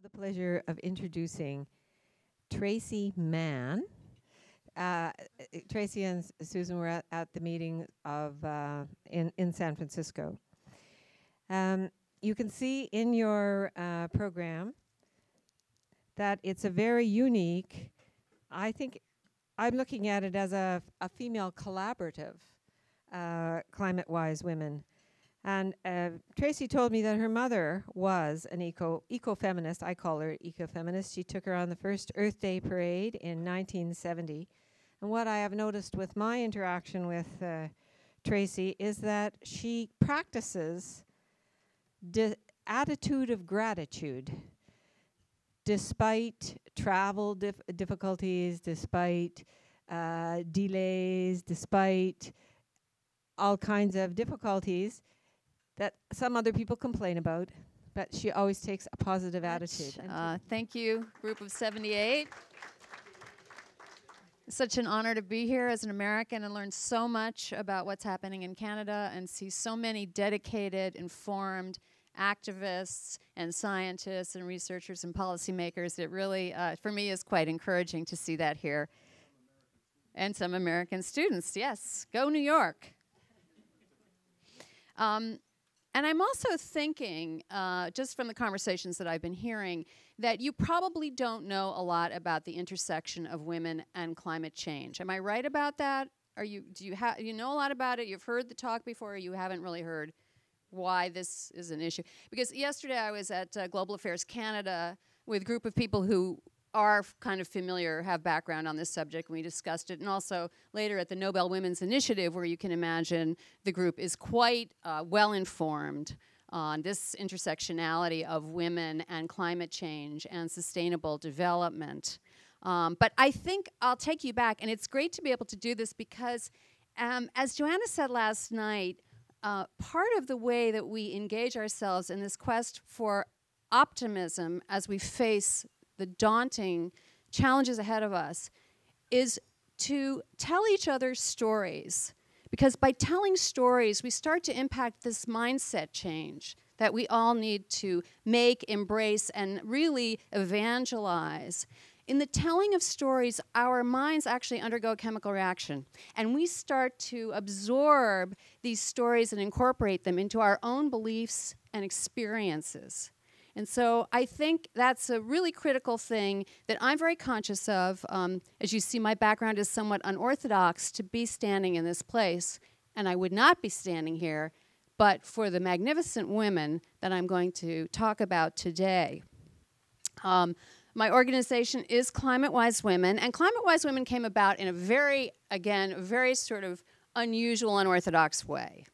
have the pleasure of introducing Tracy Mann. Tracy and Susan were at the meeting of in San Francisco. You can see in your program that it's a very unique, I think I'm looking at it as a female collaborative, Climate-Wise Women. And Tracy told me that her mother was an eco-feminist. I call her eco-feminist. She took her on the first Earth Day parade in 1970. And what I have noticed with my interaction with Tracy is that she practices the attitude of gratitude despite travel difficulties, despite delays, despite all kinds of difficulties that some other people complain about, but she always takes a positive attitude. Thank you, Group of 78. It's such an honor to be here as an American and learn so much about what's happening in Canada and see so many dedicated, informed activists and scientists and researchers and policymakers. It really, for me, is quite encouraging to see that here. And some American students, yes, go New York. And I'm also thinking, just from the conversations that I've been hearing, that you probably don't know a lot about the intersection of women and climate change. Am I right about that? Do you know a lot about it? You've heard the talk before, or you haven't really heard why this is an issue? Because yesterday I was at Global Affairs Canada with a group of people who are kind of familiar, have background on this subject, and we discussed it, and also later at the Nobel Women's Initiative, where you can imagine the group is quite well-informed on this intersectionality of women and climate change and sustainable development. But I think I'll take you back, and it's great to be able to do this because, as Joanna said last night, part of the way that we engage ourselves in this quest for optimism as we face the daunting challenges ahead of us is to tell each other stories. Because by telling stories, we start to impact this mindset change that we all need to make, embrace, and really evangelize. In the telling of stories, our minds actually undergo a chemical reaction, and we start to absorb these stories and incorporate them into our own beliefs and experiences. And so I think that's a really critical thing that I'm very conscious of. As you see, my background is somewhat unorthodox to be standing in this place, and I would not be standing here but for the magnificent women that I'm going to talk about today. My organization is Climate-Wise Women, and Climate-Wise Women came about in a very sort of unusual, unorthodox way.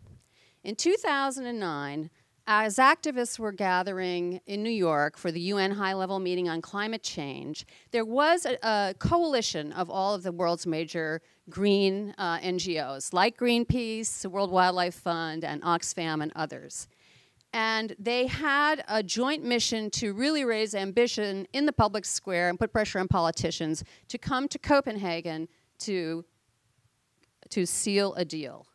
In 2009, as activists were gathering in New York for the UN high-level meeting on climate change, there was a coalition of all of the world's major green NGOs, like Greenpeace, the World Wildlife Fund, and Oxfam, and others. And they had a joint mission to really raise ambition in the public square and put pressure on politicians to come to Copenhagen to seal a deal.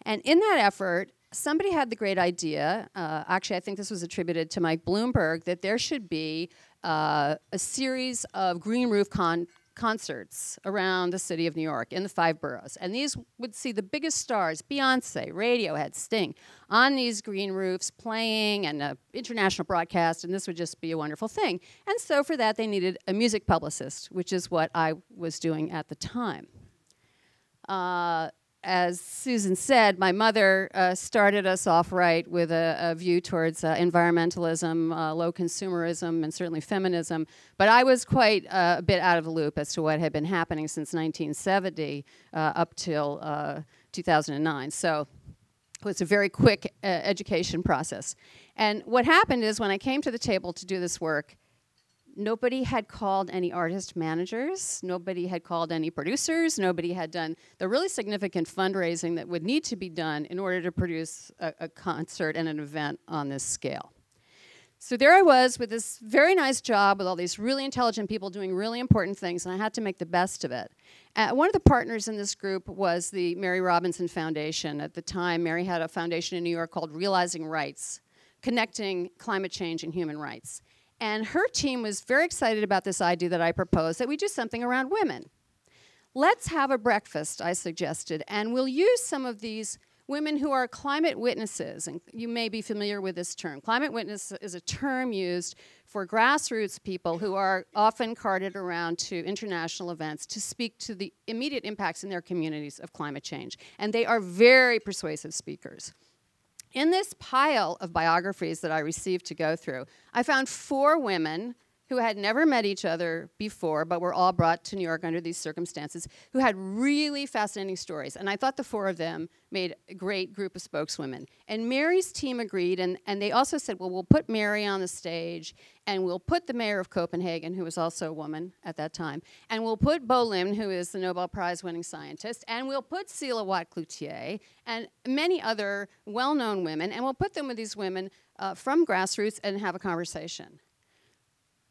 And in that effort, somebody had the great idea, actually I think this was attributed to Mike Bloomberg, that there should be a series of green roof concerts around the city of New York in the 5 boroughs. And these would see the biggest stars, Beyonce, Radiohead, Sting, on these green roofs playing, and an international broadcast, and this would just be a wonderful thing. And so for that they needed a music publicist, which is what I was doing at the time. As Susan said, my mother started us off right with a view towards environmentalism, low consumerism, and certainly feminism. But I was quite a bit out of the loop as to what had been happening since 1970 up till 2009. So it was a very quick education process. And what happened is when I came to the table to do this work, nobody had called any artist managers, nobody had called any producers, nobody had done the really significant fundraising that would need to be done in order to produce a concert and an event on this scale. So there I was with this very nice job with all these really intelligent people doing really important things, and I had to make the best of it. One of the partners in this group was the Mary Robinson Foundation. At the time, Mary had a foundation in New York called Realizing Rights, connecting climate change and human rights. And her team was very excited about this idea that I proposed, that we do something around women. Let's have a breakfast, I suggested, and we'll use some of these women who are climate witnesses, and you may be familiar with this term. Climate witness is a term used for grassroots people who are often carted around to international events to speak to the immediate impacts in their communities of climate change. And they are very persuasive speakers. In this pile of biographies that I received to go through, I found 4 women who had never met each other before, but were all brought to New York under these circumstances, who had really fascinating stories. And I thought the 4 of them made a great group of spokeswomen. And Mary's team agreed, and they also said, well, we'll put Mary on the stage, and we'll put the mayor of Copenhagen, who was also a woman at that time, and we'll put Bo Lim, who is the Nobel Prize-winning scientist, and we'll put Cela Watt-Cloutier, and many other well-known women, and we'll put them with these women from grassroots and have a conversation.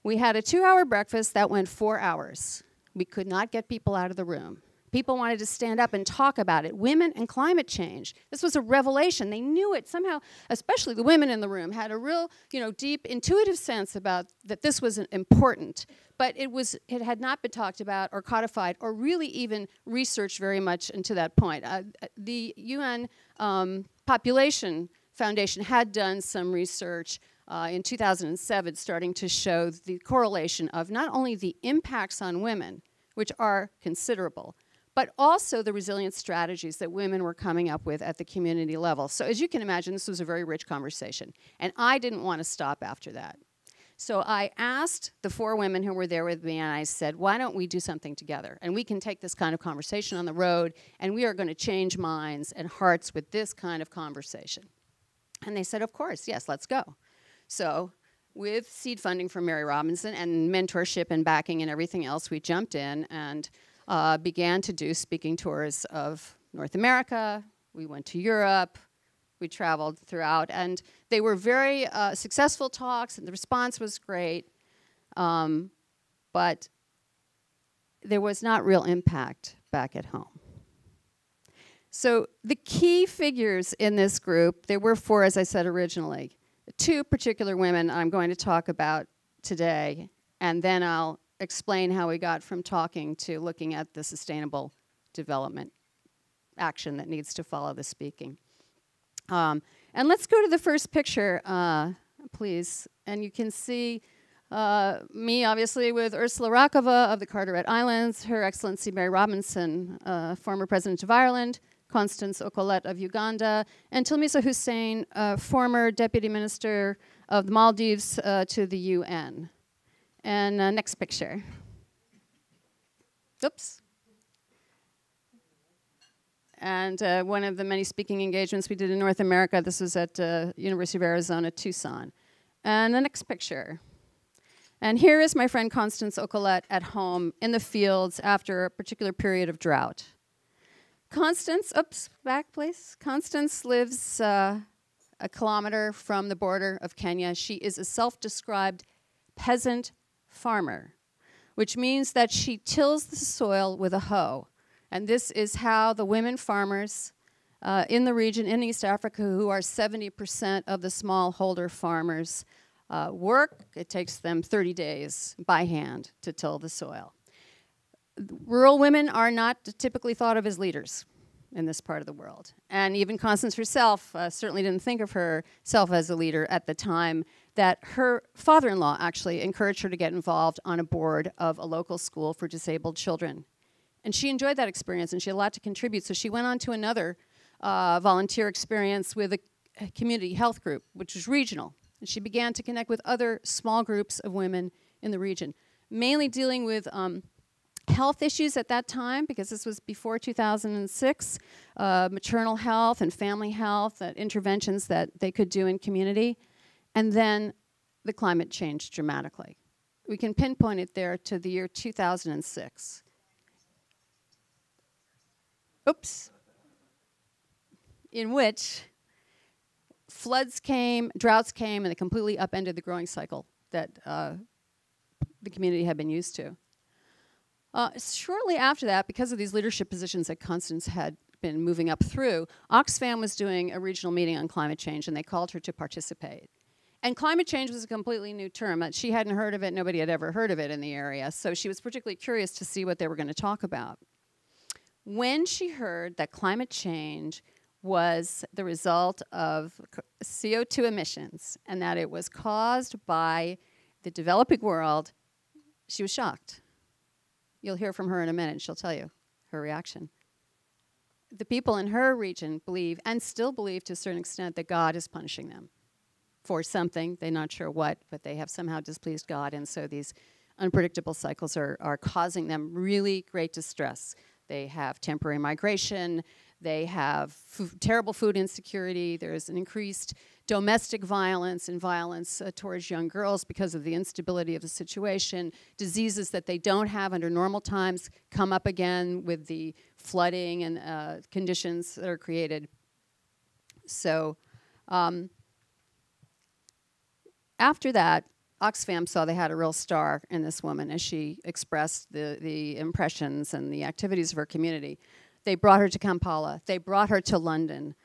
We had a 2-hour breakfast that went 4 hours. We could not get people out of the room. People wanted to stand up and talk about it. Women and climate change. This was a revelation. They knew it somehow, especially the women in the room, had a real, deep intuitive sense about that this was important. But it had not been talked about or codified or really even researched very much until that point. The UN Population Foundation had done some research in 2007, starting to show the correlation of not only the impacts on women, which are considerable, but also the resilience strategies that women were coming up with at the community level. So as you can imagine, this was a very rich conversation. And I didn't want to stop after that. So I asked the 4 women who were there with me, and I said, why don't we do something together? And we can take this kind of conversation on the road, and we are going to change minds and hearts with this kind of conversation. And they said, of course, yes, let's go. So with seed funding from Mary Robinson and mentorship and backing and everything else, we jumped in and began to do speaking tours of North America. We went to Europe. We traveled throughout. And they were very successful talks, and the response was great. But there was not real impact back at home. So the key figures in this group, there were 4, as I said originally. 2 particular women I'm going to talk about today, and then I'll explain how we got from talking to looking at the sustainable development action that needs to follow the speaking. And let's go to the first picture, please. And you can see me, obviously, with Ursula Rock Ova of the Carteret Islands, Her Excellency Mary Robinson, former President of Ireland, Constance Okolet of Uganda, and Tilmisa Hussein, former Deputy Minister of the Maldives to the UN. And next picture. Oops. And one of the many speaking engagements we did in North America, this was at University of Arizona, Tucson. And the next picture. And here is my friend Constance Okolet at home in the fields after a particular period of drought. Constance, oops, back please. Constance lives a kilometer from the border of Kenya. She is a self-described peasant farmer, which means that she tills the soil with a hoe. And this is how the women farmers in the region, in East Africa, who are 70% of the smallholder farmers, work. It takes them 30 days by hand to till the soil. Rural women are not typically thought of as leaders in this part of the world. And even Constance herself certainly didn't think of herself as a leader at the time that her father-in-law actually encouraged her to get involved on a board of a local school for disabled children. And she enjoyed that experience, and she had a lot to contribute. So she went on to another volunteer experience with a community health group, which was regional. And she began to connect with other small groups of women in the region, mainly dealing with health issues at that time, because this was before 2006, maternal health and family health, interventions that they could do in community. And then the climate changed dramatically. We can pinpoint it there to the year 2006. Oops. In which floods came, droughts came, and they completely upended the growing cycle that the community had been used to. Shortly after that, because of these leadership positions that Constance had been moving up through, Oxfam was doing a regional meeting on climate change, and they called her to participate. And climate change was a completely new term. She hadn't heard of it. Nobody had ever heard of it in the area. So she was particularly curious to see what they were going to talk about. When she heard that climate change was the result of CO2 emissions and that it was caused by the developing world, she was shocked. You'll hear from her in a minute. She'll tell you her reaction. The people in her region believe, and still believe to a certain extent, that God is punishing them for something. They're not sure what, but they have somehow displeased God, and so these unpredictable cycles are causing them really great distress. They have temporary migration. They have terrible food insecurity. There's an increased domestic violence and violence towards young girls because of the instability of the situation. Diseases that they don't have under normal times come up again with the flooding and conditions that are created. So after that, Oxfam saw they had a real star in this woman as she expressed the impressions and the activities of her community. They brought her to Kampala. They brought her to London.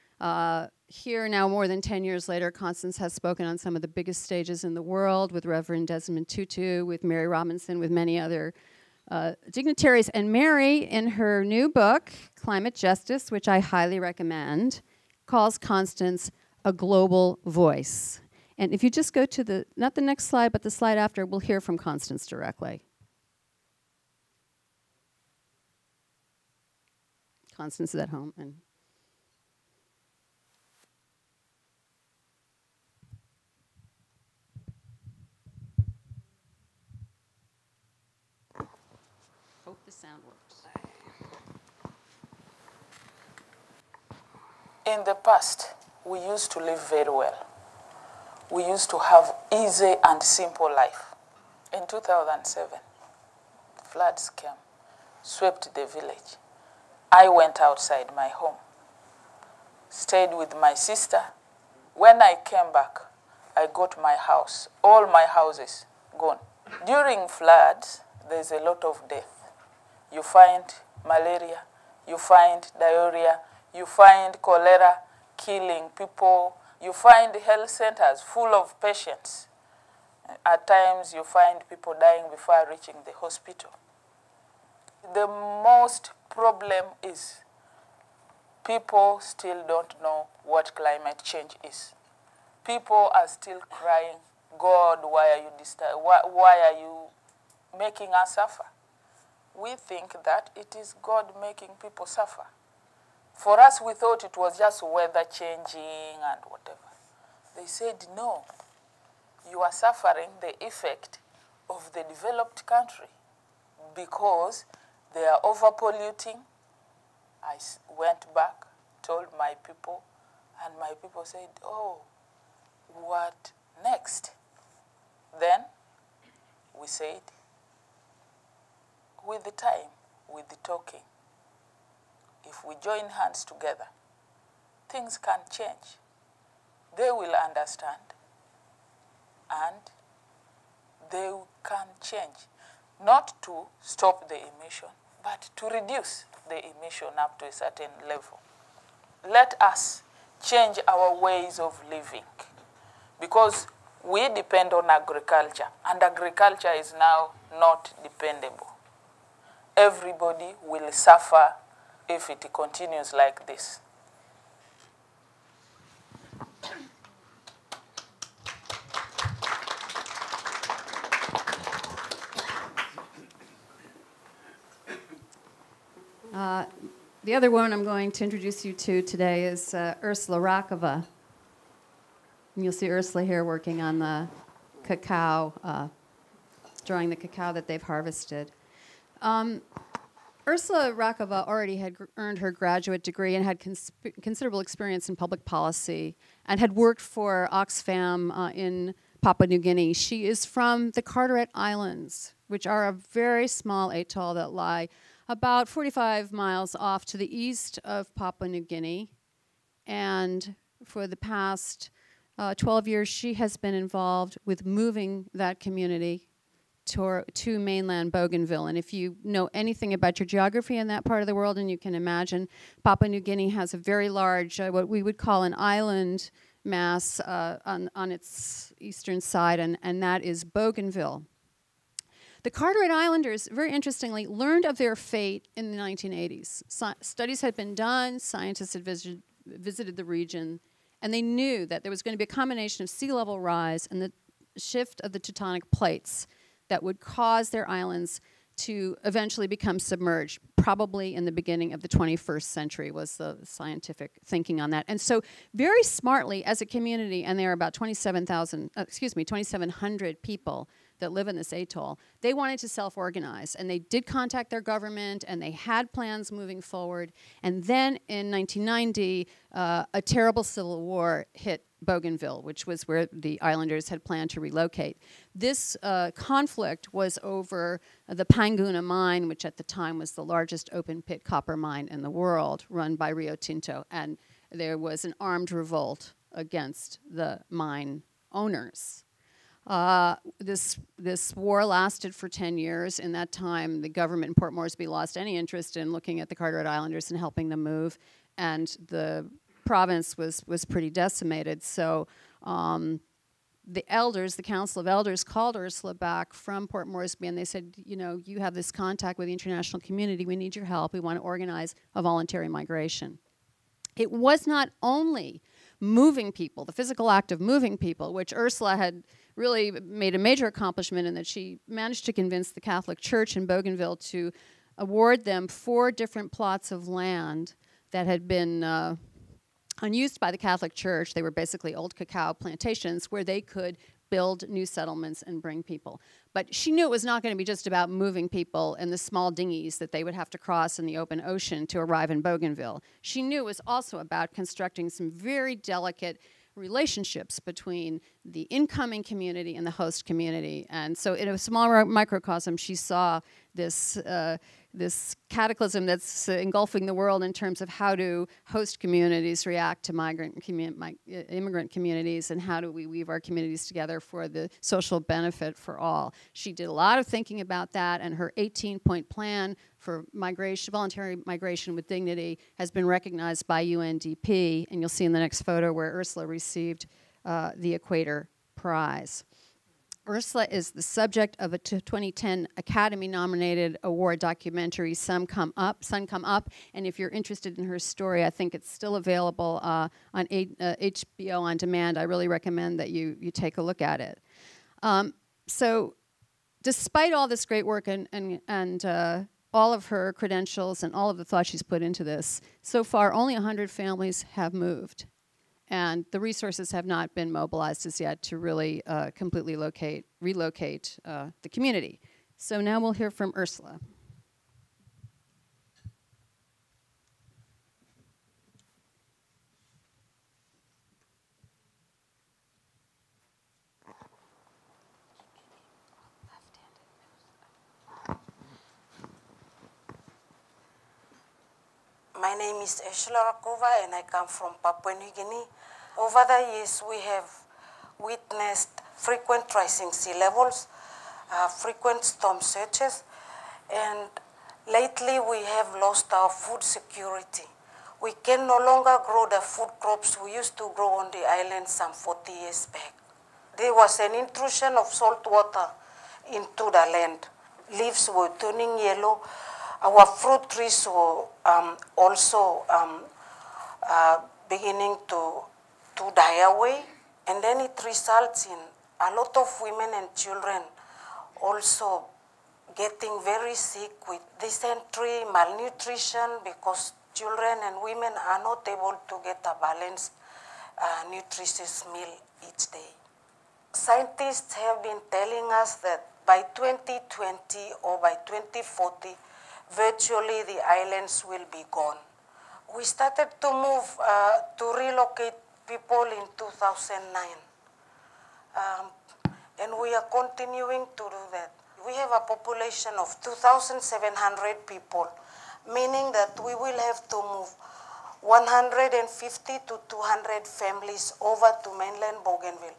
Here now, more than 10 years later, Constance has spoken on some of the biggest stages in the world with Reverend Desmond Tutu, with Mary Robinson, with many other dignitaries. And Mary, in her new book, Climate Justice, which I highly recommend, calls Constance a global voice. And if you just go to the, not the next slide, but the slide after, we'll hear from Constance directly. Constance is at home. And hope the sound works. In the past, we used to live very well. We used to have easy and simple life. In 2007, floods came, swept the village. I went outside my home, stayed with my sister. When I came back, I got my house, all my houses gone. During floods, there's a lot of death. You find malaria, you find diarrhea, you find cholera killing people. You find health centers full of patients. At times, you find people dying before reaching the hospital. The most problem is people still don't know what climate change is. People are still crying, God, why are you making us suffer? We think that it is God making people suffer. For us, we thought it was just weather changing and whatever. They said, no, you are suffering the effect of the developed country because they are over-polluting. I went back, told my people, and my people said, oh, what next? Then we said, with the time, with the talking, if we join hands together, things can change. They will understand, and they can change. Not to stop the emission, but to reduce the emission up to a certain level. Let us change our ways of living, because we depend on agriculture, and agriculture is now not dependable. Everybody will suffer if it continues like this. The other woman I'm going to introduce you to today is Ursula Rock Ova. And you'll see Ursula here working on the cacao, drawing the cacao that they've harvested. Ursula Rock Ova already had earned her graduate degree and had considerable experience in public policy and had worked for Oxfam in Papua New Guinea. She is from the Carteret Islands, which are a very small atoll that lie about 45 miles off to the east of Papua New Guinea. And for the past 12 years, she has been involved with moving that community to mainland Bougainville. And if you know anything about your geography in that part of the world, and you can imagine, Papua New Guinea has a very large, what we would call an island mass on its eastern side, and that is Bougainville. The Carteret Islanders, very interestingly, learned of their fate in the 1980s. Studies had been done, scientists had visited the region, and they knew that there was going to be a combination of sea level rise and the shift of the tectonic plates that would cause their islands to eventually become submerged, probably in the beginning of the 21st century was the scientific thinking on that. And so very smartly as a community, and there are about 2,700 people that live in this atoll, they wanted to self-organize, and they did contact their government, and they had plans moving forward. And then in 1990, a terrible civil war hit Bougainville, which was where the islanders had planned to relocate. This conflict was over the Panguna mine, which at the time was the largest open-pit copper mine in the world, run by Rio Tinto, and there was an armed revolt against the mine owners. This war lasted for 10 years. In that time, the government in Port Moresby lost any interest in looking at the Carteret Islanders and helping them move, and the province was pretty decimated. So the elders, the Council of Elders, called Ursula back from Port Moresby, and they said, you know, you have this contact with the international community. We need your help. We want to organize a voluntary migration. It was not only moving people, the physical act of moving people, which Ursula had really made a major accomplishment in that she managed to convince the Catholic Church in Bougainville to award them 4 different plots of land that had been unused by the Catholic Church. They were basically old cacao plantations where they could build new settlements and bring people. But she knew it was not going to be just about moving people in the small dinghies that they would have to cross in the open ocean to arrive in Bougainville. She knew it was also about constructing some very delicate relationships between the incoming community and the host community. And so in a small microcosm, she saw this this cataclysm that's engulfing the world in terms of how do host communities react to immigrant communities, and how do we weave our communities together for the social benefit for all. She did a lot of thinking about that, and her 18-point plan for migration, voluntary migration with dignity, has been recognized by UNDP, and you'll see in the next photo where Ursula received the Equator Prize. Ursula is the subject of a 2010 Academy-nominated award documentary, Sun Come Up, and if you're interested in her story, I think it's still available on HBO On Demand. I really recommend that you take a look at it. So despite all this great work and all of her credentials and all of the thought she's put into this, so far only 100 families have moved. And the resources have not been mobilized as yet to really completely relocate the community. So now we'll hear from Ursula. My name is Ursula Rock Ova, and I come from Papua New Guinea. Over the years, we have witnessed frequent rising sea levels, frequent storm surges, and lately we have lost our food security. We can no longer grow the food crops we used to grow on the island some 40 years back. There was an intrusion of salt water into the land. Leaves were turning yellow. Our fruit trees were also beginning to die away, and then it results in a lot of women and children also getting very sick with dysentery, malnutrition, because children and women are not able to get a balanced, nutritious meal each day. Scientists have been telling us that by 2020 or by 2040, virtually the islands will be gone. We started to move, to relocate people in 2009. And we are continuing to do that. We have a population of 2,700 people, meaning that we will have to move 150 to 200 families over to mainland Bougainville.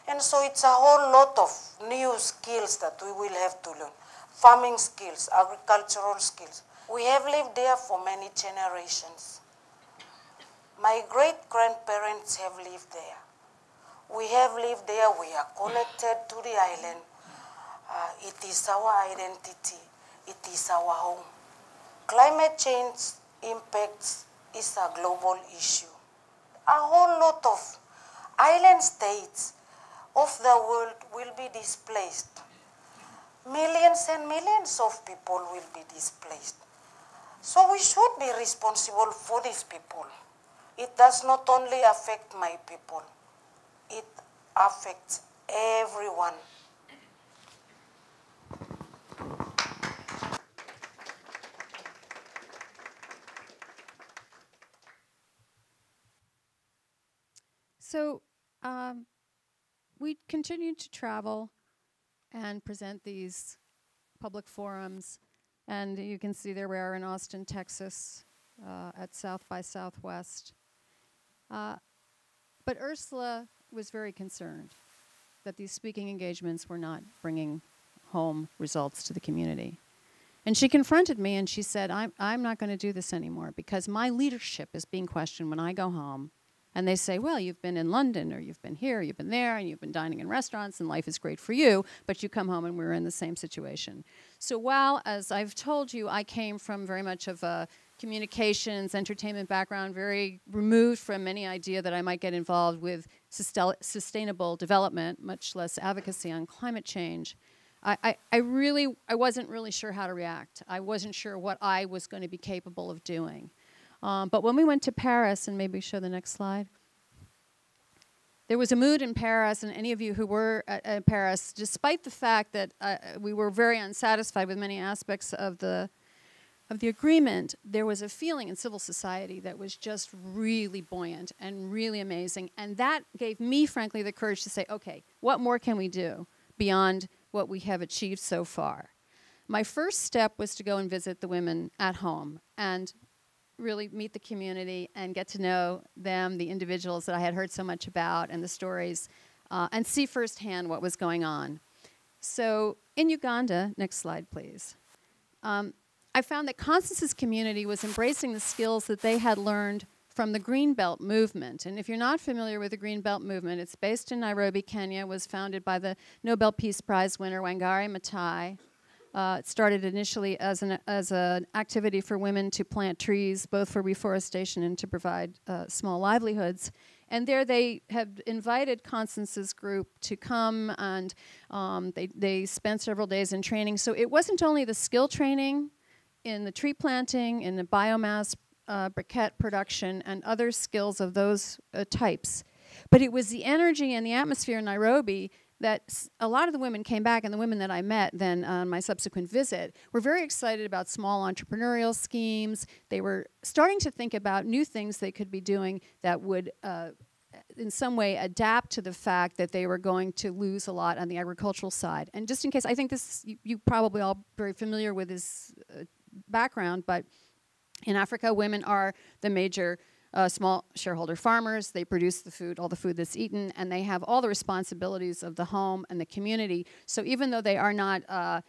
And so it's a whole lot of new skills that we will have to learn. Farming skills, agricultural skills. We have lived there for many generations. My great-grandparents have lived there. We have lived there. We are connected to the island. It is our identity. It is our home. Climate change impacts is a global issue. A whole lot of island states of the world will be displaced. Millions and millions of people will be displaced. So we should be responsible for these people. It does not only affect my people, it affects everyone. So we continued to travel and present these public forums. And you can see there we are in Austin, Texas, at South by Southwest. But Ursula was very concerned that these speaking engagements were not bringing home results to the community. And she confronted me and she said, I'm not going to do this anymore because my leadership is being questioned when I go home. And they say, well, you've been in London, or you've been here, you've been there, and you've been dining in restaurants, and life is great for you, but you come home and we're in the same situation. So while, as I've told you, I came from very much of a communications, entertainment background, very removed from any idea that I might get involved with sustainable development, much less advocacy on climate change, I wasn't really sure how to react. I wasn't sure what I was going to be capable of doing. But when we went to Paris, and maybe show the next slide, there was a mood in Paris, and any of you who were at Paris, despite the fact that we were very unsatisfied with many aspects of the agreement, there was a feeling in civil society that was just really buoyant and really amazing. And that gave me, frankly, the courage to say, okay, what more can we do beyond what we have achieved so far? My first step was to go and visit the women at home and really meet the community and get to know them, the individuals that I had heard so much about and the stories, and see firsthand what was going on. So in Uganda, next slide please, I found that Constance's community was embracing the skills that they had learned from the Greenbelt movement. And if you're not familiar with the Greenbelt movement, it's based in Nairobi, Kenya, was founded by the Nobel Peace Prize winner Wangari Maathai. It started initially as an activity for women to plant trees, both for reforestation and to provide small livelihoods. And there they have invited Constance's group to come, and they spent several days in training. So it wasn't only the skill training in the tree planting, in the biomass briquette production, and other skills of those types, but it was the energy and the atmosphere in Nairobi that a lot of the women came back, and the women that I met then on my subsequent visit were very excited about small entrepreneurial schemes. They were starting to think about new things they could be doing that would in some way adapt to the fact that they were going to lose a lot on the agricultural side. And just in case, I think this, you probably all very familiar with this background, but in Africa, women are the major small shareholder farmers. They produce the food, all the food that's eaten, and they have all the responsibilities of the home and the community. So even though they are not,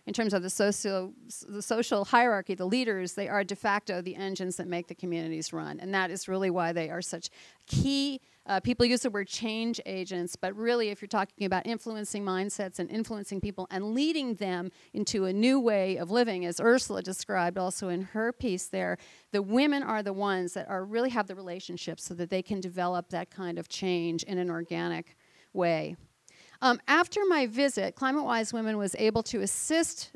in terms of the social hierarchy, the leaders, they are de facto the engines that make the communities run. And that is really why they are such key. People use the word change agents, but really if you're talking about influencing mindsets and influencing people and leading them into a new way of living, as Ursula described also in her piece there, the women are the ones that are really have the relationships so that they can develop that kind of change in an organic way. After my visit, Climate Wise Women was able to assist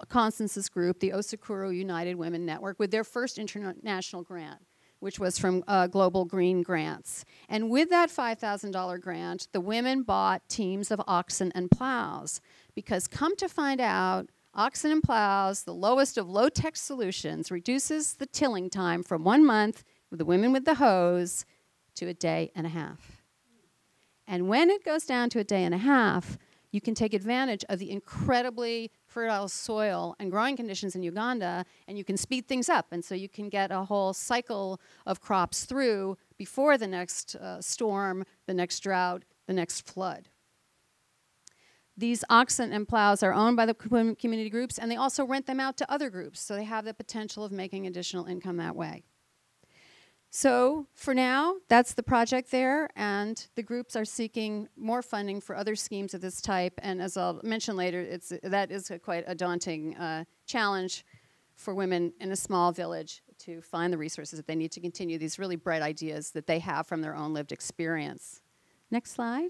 Constance's group, the Osakuru United Women Network, with their first international grant, which was from Global Green Grants. And with that $5,000 grant, the women bought teams of oxen and plows, because come to find out, oxen and plows, the lowest of low-tech solutions, reduces the tilling time from 1 month with the women with the hose to a day and a half. And when it goes down to a day and a half, you can take advantage of the incredibly fertile soil and growing conditions in Uganda, and you can speed things up. And so you can get a whole cycle of crops through before the next storm, the next drought, the next flood. These oxen and plows are owned by the community groups, and they also rent them out to other groups, so they have the potential of making additional income that way. So for now, that's the project there, and the groups are seeking more funding for other schemes of this type. And as I'll mention later, that is quite a daunting challenge for women in a small village to find the resources that they need to continue these really bright ideas that they have from their own lived experience. Next slide.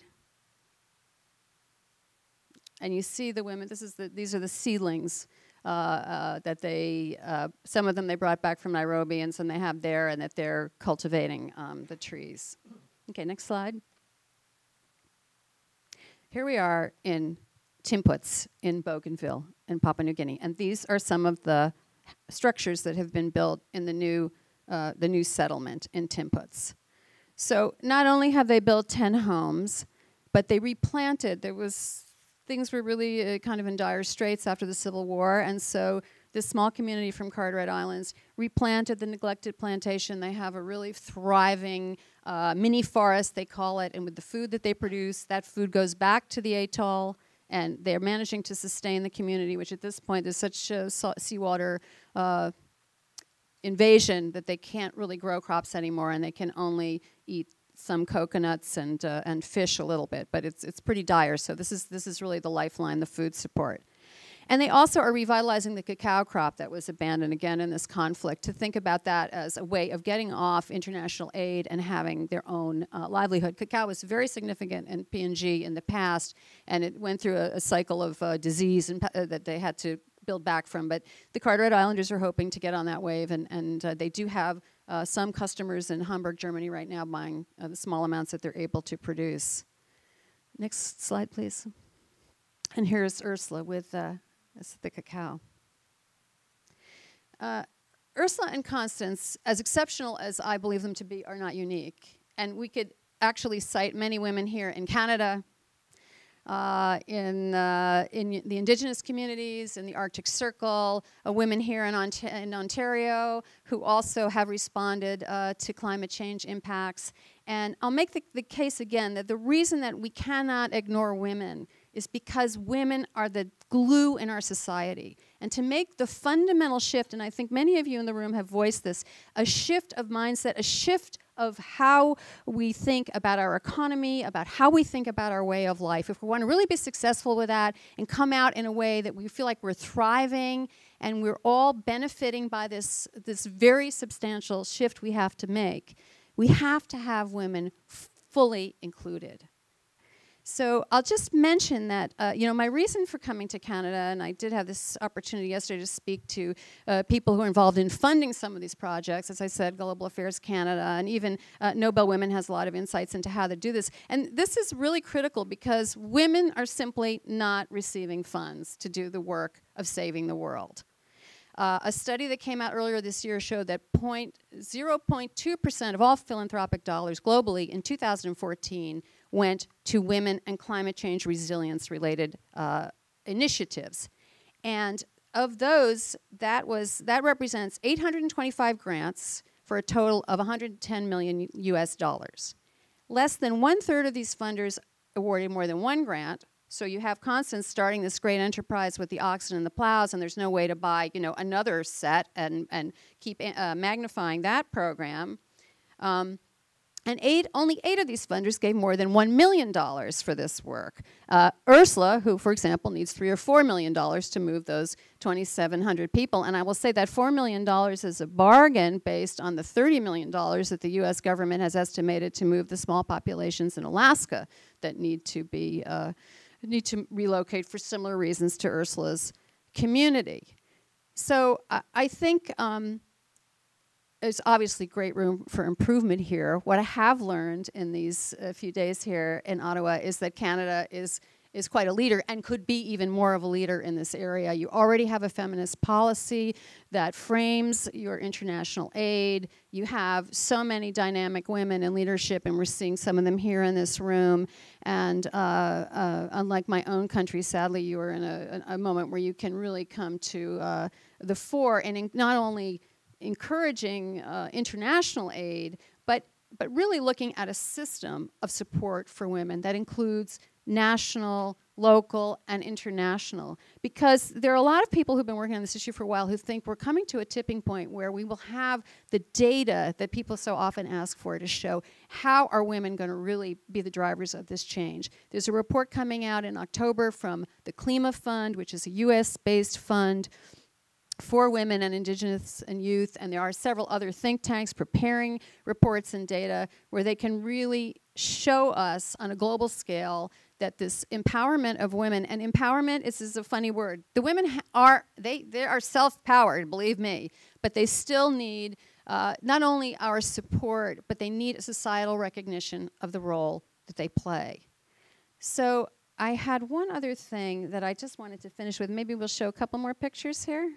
And you see the women. These are the seedlings that they, some of them they brought back from Nairobi, and some they have there, and that they're cultivating the trees. Okay, next slide. Here we are in Timputs in Bougainville in Papua New Guinea, and these are some of the structures that have been built in the new settlement in Timputs. So not only have they built 10 homes, but they replanted. Things were really kind of in dire straits after the Civil War, and so this small community from Carteret Islands replanted the neglected plantation. They have a really thriving mini forest, they call it, and with the food that they produce, that food goes back to the atoll, and they're managing to sustain the community, which at this point there's such seawater invasion that they can't really grow crops anymore, and they can only eat some coconuts and fish a little bit, but it's pretty dire. So this is really the lifeline, the food support. And they also are revitalizing the cacao crop that was abandoned again in this conflict, to think about that as a way of getting off international aid and having their own livelihood. Cacao was very significant in PNG in the past, and it went through a cycle of disease and that they had to build back from. But the Carteret Islanders are hoping to get on that wave, and they do have some customers in Hamburg, Germany right now buying the small amounts that they're able to produce. Next slide, please. And here's Ursula with the cacao. Ursula and Constance, as exceptional as I believe them to be, are not unique. And we could actually cite many women here in Canada, in the indigenous communities, in the Arctic Circle, women here in Ontario who also have responded to climate change impacts. And I'll make the case again that the reason that we cannot ignore women is because women are the glue in our society. And to make the fundamental shift, and I think many of you in the room have voiced this, a shift of mindset, a shift of how we think about our economy, about how we think about our way of life. If we want to really be successful with that and come out in a way that we feel like we're thriving and we're all benefiting by this very substantial shift we have to make, we have to have women fully included. So I'll just mention that, my reason for coming to Canada, and I did have this opportunity yesterday to speak to people who are involved in funding some of these projects. As I said, Global Affairs Canada, and even Nobel Women has a lot of insights into how they do this. And this is really critical because women are simply not receiving funds to do the work of saving the world. A study that came out earlier this year showed that 0.2% of all philanthropic dollars globally in 2014 went to women and climate change resilience-related initiatives. And of those, that represents 825 grants for a total of 110 million US dollars. Less than 1/3 of these funders awarded more than one grant. So you have Constance starting this great enterprise with the oxen and the plows, and there's no way to buy, another set and keep magnifying that program. And only 8 of these funders gave more than $1 million for this work. Ursula, who, for example, needs $3 or $4 million to move those 2,700 people. And I will say that $4 million is a bargain based on the $30 million that the U.S. government has estimated to move the small populations in Alaska that need to relocate for similar reasons to Ursula's community. So I think there's obviously great room for improvement here. What I have learned in these few days here in Ottawa is that Canada is quite a leader and could be even more of a leader in this area. You already have a feminist policy that frames your international aid. You have so many dynamic women in leadership, and we're seeing some of them here in this room. And unlike my own country, sadly, you are in a moment where you can really come to the fore and not only encouraging international aid, but really looking at a system of support for women that includes national local, and international. Because there are a lot of people who've been working on this issue for a while who think we're coming to a tipping point where we will have the data that people so often ask for to show how are women going to really be the drivers of this change. There's a report coming out in October from the Klima Fund, which is a US-based fund for women and indigenous and youth, and there are several other think tanks preparing reports and data where they can really show us on a global scale that this empowerment of women, and empowerment is a funny word. The women are self-powered, believe me, but they still need not only our support, but they need a societal recognition of the role that they play. So I had one other thing that I just wanted to finish with. Maybe we'll show a couple more pictures here.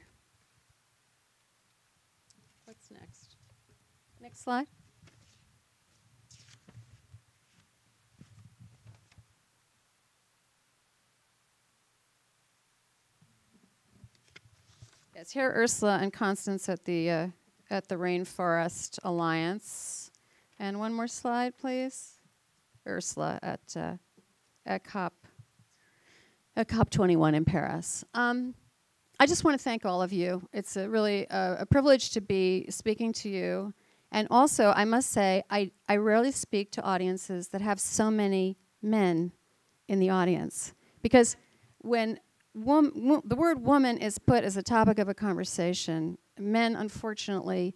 What's next? Next slide. Yes, here are Ursula and Constance at the Rainforest Alliance. And one more slide, please. Ursula at COP21 in Paris. I just want to thank all of you. It's really a privilege to be speaking to you. And also, I must say, I rarely speak to audiences that have so many men in the audience. Because when the word woman is put as a topic of a conversation, men, unfortunately,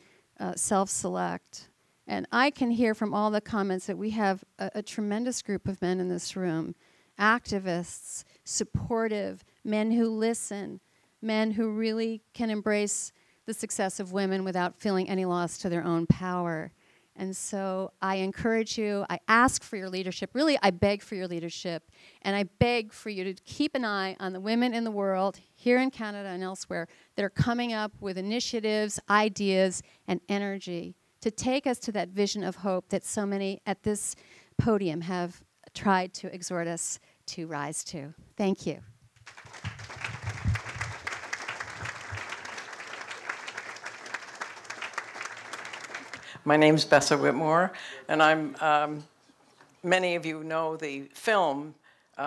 self-select. And I can hear from all the comments that we have a tremendous group of men in this room, activists, supportive, men who listen, men who really can embrace the success of women without feeling any loss to their own power. And so I encourage you, I ask for your leadership, really I beg for your leadership, and I beg for you to keep an eye on the women in the world, here in Canada and elsewhere, that are coming up with initiatives, ideas, and energy to take us to that vision of hope that so many at this podium have tried to exhort us to rise to. Thank you. My name's Beth Whitmore, and many of you know the film,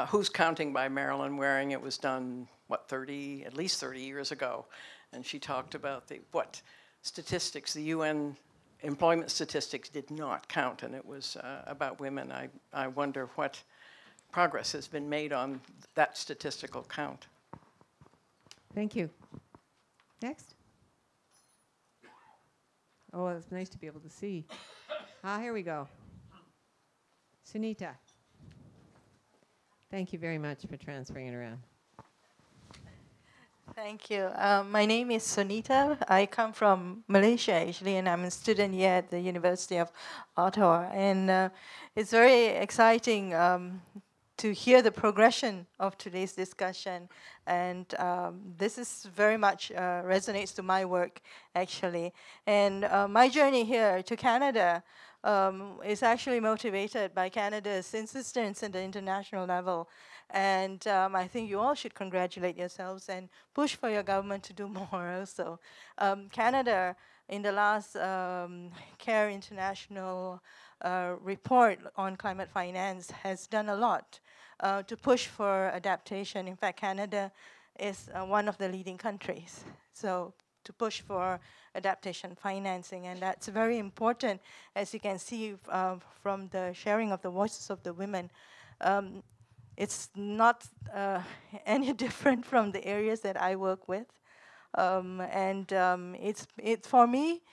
Who's Counting by Marilyn Waring. It was done, what, at least 30 years ago. And she talked about what statistics, the UN employment statistics did not count, and it was about women. I wonder what progress has been made on that statistical count. Thank you. Next. Oh, it's nice to be able to see. Here we go. Sunita. Thank you very much for transferring it around. Thank you. My name is Sunita. I come from Malaysia, actually, and I'm a student here at the University of Ottawa. And it's very exciting to hear the progression of today's discussion. And this is very much resonates to my work, actually. And my journey here to Canada is actually motivated by Canada's insistence at the international level. And I think you all should congratulate yourselves and push for your government to do more also. Canada, in the last CARE International report on climate finance, has done a lot to push for adaptation. In fact, Canada is one of the leading countries. So to push for adaptation financing, and that's very important, as you can see from the sharing of the voices of the women. It's not any different from the areas that I work with, it's for me,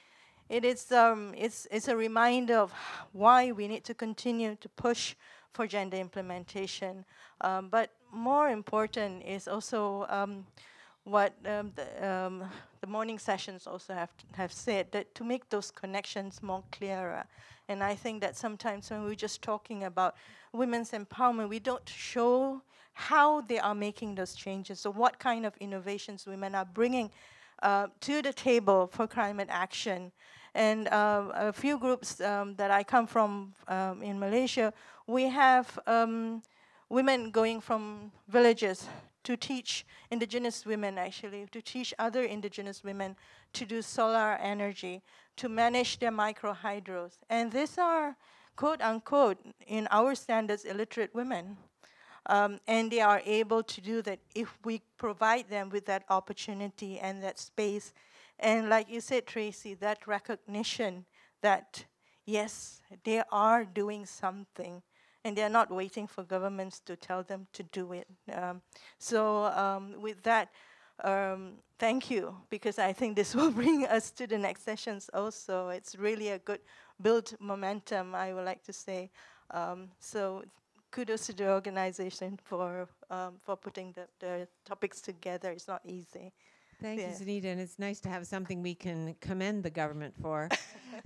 it's a reminder of why we need to continue to push for gender implementation. But more important is also what the morning sessions also have said, that to make those connections more clearer. And I think that sometimes when we're just talking about women's empowerment, we don't show how they are making those changes, so what kind of innovations women are bringing to the table for climate action. And a few groups that I come from in Malaysia, we have women going from villages to teach indigenous women, actually, to teach other indigenous women to do solar energy, to manage their microhydros. And these are, quote unquote, in our standards, illiterate women. And they are able to do that if we provide them with that opportunity and that space. And like you said, Tracy, that recognition that, yes, they are doing something, and they're not waiting for governments to tell them to do it. With that, thank you, because I think this will bring us to the next sessions also. It's really a good build momentum, I would like to say. So kudos to the organization for putting the topics together. It's not easy. Thank you, Sunita, and it's nice to have something we can commend the government for.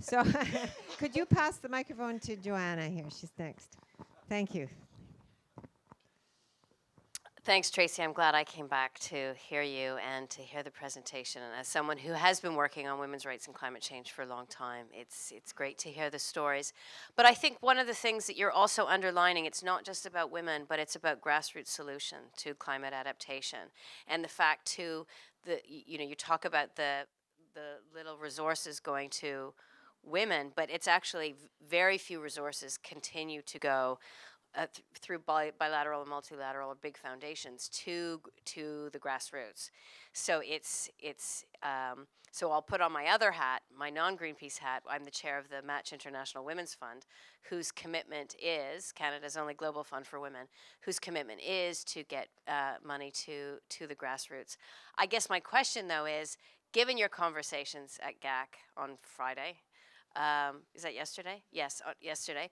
So could you pass the microphone to Joanna here? She's next. Thank you. Thanks, Tracy. I'm glad I came back to hear you and to hear the presentation. And as someone who has been working on women's rights and climate change for a long time, it's great to hear the stories. But I think one of the things that you're also underlining, it's not just about women, but it's about grassroots solution to climate adaptation. And the fact, too, that you talk about the little resources going to women, but it's actually very few resources continue to go through bilateral and multilateral or big foundations to the grassroots. So so I'll put on my other hat, my non-Greenpeace hat. I'm the chair of the Match International Women's Fund, whose commitment is, Canada's only global fund for women, whose commitment is to get money to the grassroots. I guess my question, though, is, given your conversations at GAC on Friday, is that yesterday? Yes, yesterday.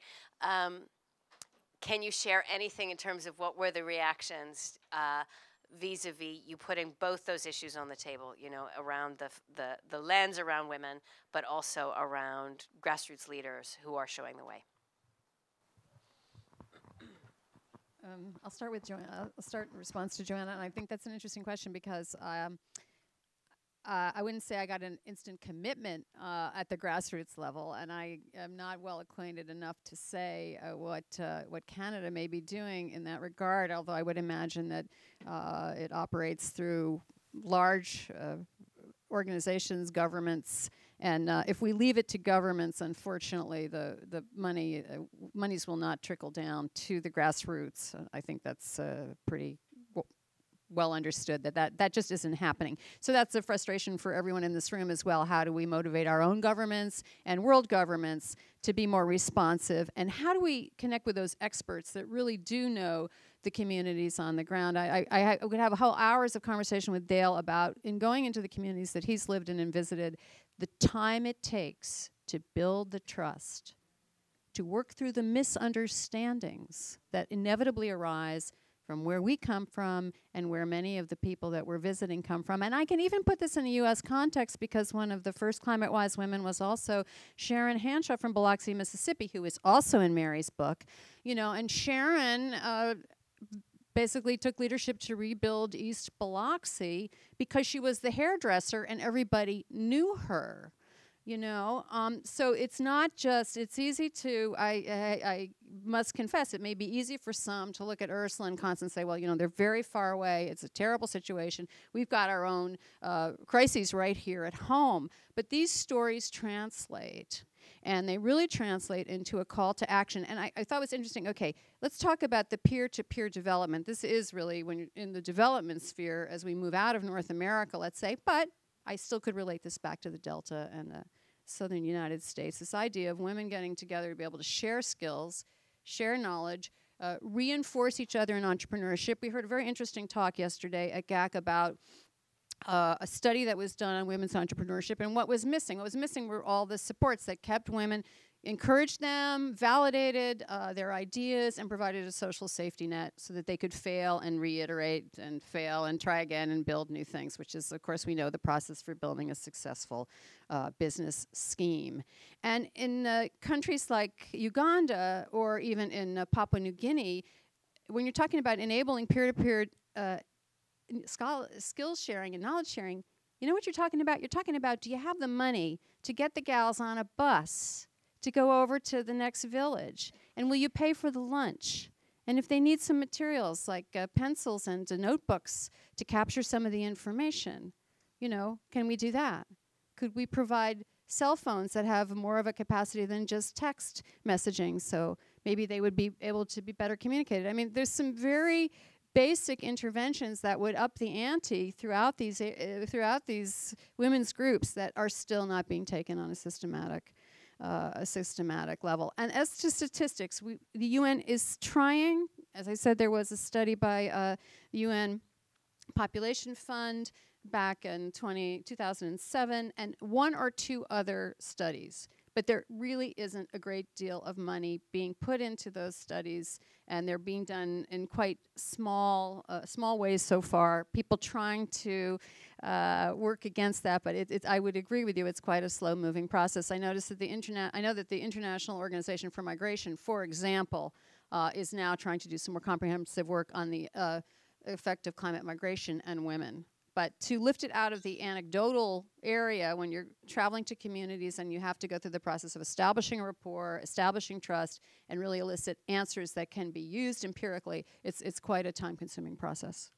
Can you share anything in terms of what were the reactions vis-a-vis you putting both those issues on the table, around the lens around women, but also around grassroots leaders who are showing the way? I'll start with Joanna. I'll start in response to Joanna, and I think that's an interesting question because I wouldn't say I got an instant commitment at the grassroots level, and I am not well acquainted enough to say what Canada may be doing in that regard, although I would imagine that it operates through large organizations, governments, and if we leave it to governments, unfortunately, the monies will not trickle down to the grassroots. I think that's pretty well understood that just isn't happening. So that's a frustration for everyone in this room as well. How do we motivate our own governments and world governments to be more responsive? And how do we connect with those experts that really do know the communities on the ground? I would have whole hours of conversation with Dale about, in going into the communities that he's lived in and visited, the time it takes to build the trust, to work through the misunderstandings that inevitably arise from where we come from and where many of the people that we're visiting come from. And I can even put this in a U.S. context because one of the first climate-wise women was also Sharon Hanshaw from Biloxi, Mississippi, who is also in Mary's book. And Sharon basically took leadership to rebuild East Biloxi because she was the hairdresser and everybody knew her. So it's not just, it's easy to, I must confess, it may be easy for some to look at Ursula and Constance and say, well, they're very far away. It's a terrible situation. We've got our own crises right here at home. But these stories translate, and they really translate into a call to action. And I thought it was interesting. Okay, let's talk about the peer-to-peer development. This is really when you're in the development sphere as we move out of North America, let's say, but I still could relate this back to the Delta and the Southern United States, this idea of women getting together to be able to share skills, share knowledge, reinforce each other in entrepreneurship. We heard a very interesting talk yesterday at GAC about a study that was done on women's entrepreneurship and what was missing. What was missing were all the supports that kept women, encouraged them, validated their ideas, and provided a social safety net so that they could fail and reiterate and fail and try again and build new things, which is, of course, we know the process for building a successful business scheme. And in countries like Uganda or even in Papua New Guinea, when you're talking about enabling peer-to-peer skills sharing and knowledge sharing, you know what you're talking about? You're talking about, do you have the money to get the gals on a bus to go over to the next village? And will you pay for the lunch? And if they need some materials like pencils and notebooks to capture some of the information, can we do that? Could we provide cell phones that have more of a capacity than just text messaging? So maybe they would be able to be better communicated. I mean, there's some very basic interventions that would up the ante throughout these women's groups that are still not being taken on a systematic level. And as to statistics, the UN is trying. As I said, there was a study by the UN Population Fund back in 2007, and one or two other studies. But there really isn't a great deal of money being put into those studies, and they're being done in quite small ways so far. People trying to work against that, but I would agree with you, it's quite a slow-moving process. I noticed that I know that the International Organization for Migration, for example, is now trying to do some more comprehensive work on the effect of climate migration and women. But to lift it out of the anecdotal area when you're traveling to communities and you have to go through the process of establishing a rapport, establishing trust, and really elicit answers that can be used empirically, it's quite a time-consuming process.